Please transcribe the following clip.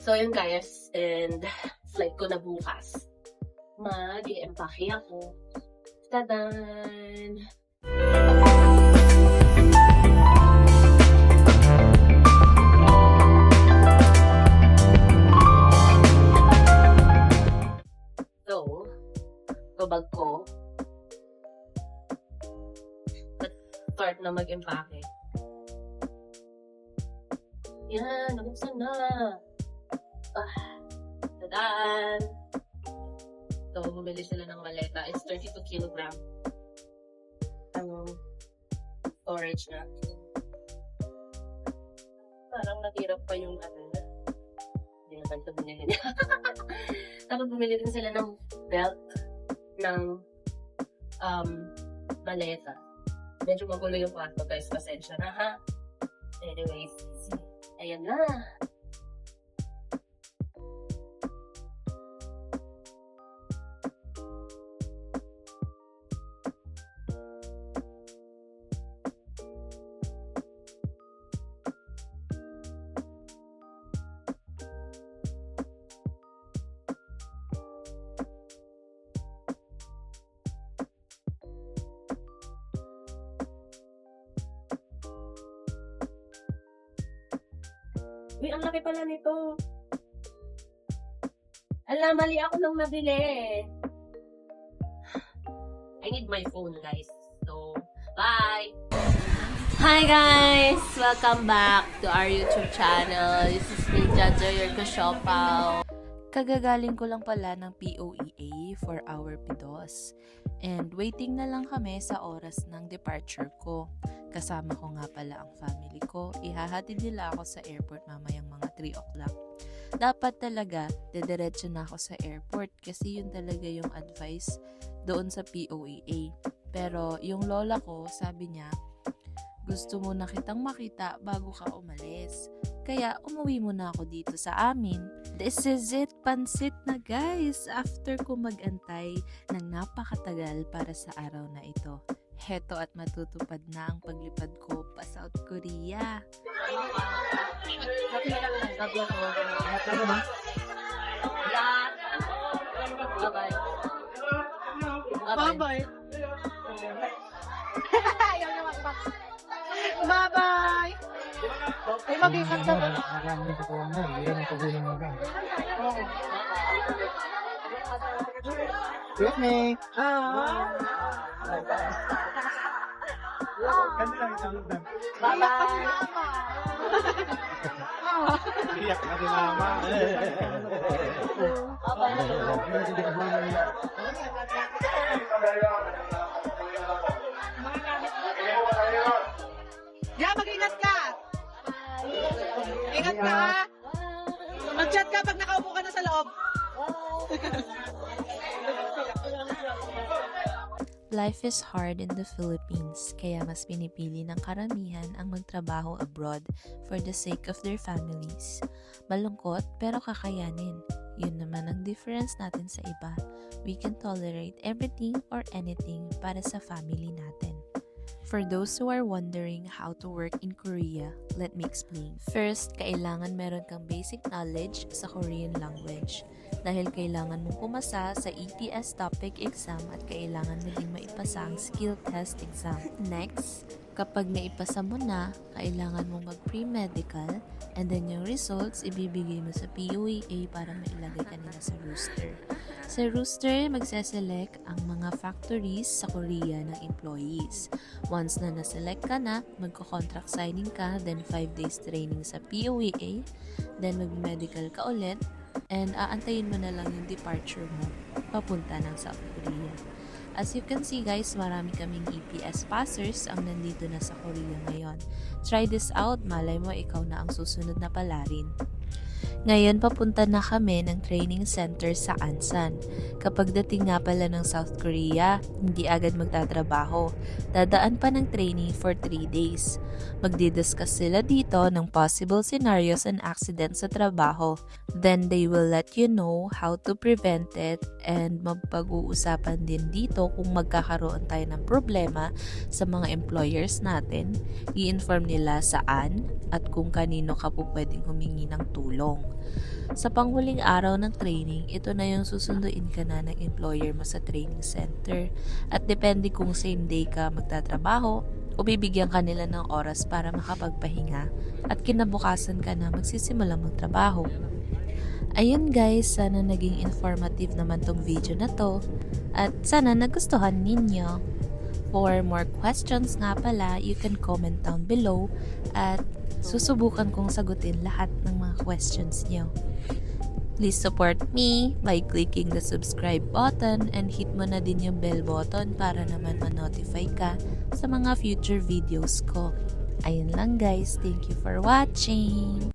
So, yun guys. And flight ko na bukas. Mag-i-empake ako. Tadan! So, bag ko. Start na mag-empake. Yan, nabuksan na. Tadaan! So, bumili sila ng maleta. It's 32 kilogram. Ang storage na. Parang natira pa yung hindi naman ito binili niya. Tapos bumili din sila ng belt ng maleta. Medyo magulo yung kwarto guys. Pasensya na ha. Anyways, ayan na. Uy, ang laki pala nito. Ala, mali ako nang nabili. I need my phone, guys. So, bye! Hi, guys! Welcome back to our YouTube channel. This is me, Jaja, your Kasyopao. Kagagaling ko lang pala ng POEA for our PIDOS. And waiting na lang kami sa oras ng departure ko. Kasama ko nga pala ang family ko. Ihahatid nila ako sa airport mamayang mga 3 o'clock. Dapat talaga, dediretso na ako sa airport kasi yun talaga yung advice doon sa POEA. Pero yung lola ko, sabi niya, gusto mo na kitang makita bago ka umalis. Kaya umuwi muna ako dito sa amin. This is it, pansit na guys! After ko mag-antay ng napakatagal para sa araw na ito. Heto at matutupad na ang paglipad ko pa South Korea. Bye-bye. Bye-bye. Ay, mag-ikat na ba? Excuse me. Bye-bye. Iyak na si mama. Yeah, mag-ingat ka. Ingat ka ha. Mag-chat ka pag nakaupo ka na sa loob. Life is hard in the Philippines, kaya mas pinipili ng karamihan ang magtrabaho abroad for the sake of their families. Malungkot pero kakayanin. Yun naman ang difference natin sa iba. We can tolerate everything or anything para sa family natin. For those who are wondering how to work in Korea, let me explain. First, kailangan meron kang basic knowledge sa Korean language dahil kailangan mong pumasa sa ETS topic exam at kailangan mo din maipasa ang skill test exam. Next, kapag naipasa mo na, kailangan mo mag-pre-medical and then yung results ibibigay mo sa POEA para mailagay ka nila sa rooster. Sa rooster, magseselect ang mga factories sa Korea ng employees. Once na naselect ka na, magko-contract signing ka, then 5 days training sa POEA, then mag-medical ka ulit, and aantayin mo na lang yung departure mo papunta ng South Korea. As you can see guys, marami kaming EPS passers ang nandito na sa Korea ngayon. Try this out, malay mo ikaw na ang susunod na palarin. Ngayon, papunta na kami ng training center sa Ansan. Kapag dating nga pala ng South Korea, hindi agad magtatrabaho. Dadaan pa ng training for 3 days. Magdidiscuss sila dito ng possible scenarios and accidents sa trabaho. Then, they will let you know how to prevent it and mapag-uusapan din dito kung magkakaroon tayo ng problema sa mga employers natin. I-inform nila saan at kung kanino ka po pwedeng humingi ng tulong. Sa panghuling araw ng training, ito na yung susunduin ka na ng employer mo sa training center. At depende kung same day ka magtatrabaho o bibigyan ka nila ng oras para makapagpahinga at kinabukasan ka na magsisimulang magtrabaho. Ayun guys, sana naging informative naman tong video na to at sana nagustuhan ninyo. For more questions nga pala, you can comment down below at susubukan kong sagutin lahat ng mga questions nyo. Please support me by clicking the subscribe button and hit mo na din yung bell button para naman ma-notify ka sa mga future videos ko. Ayun lang guys, thank you for watching!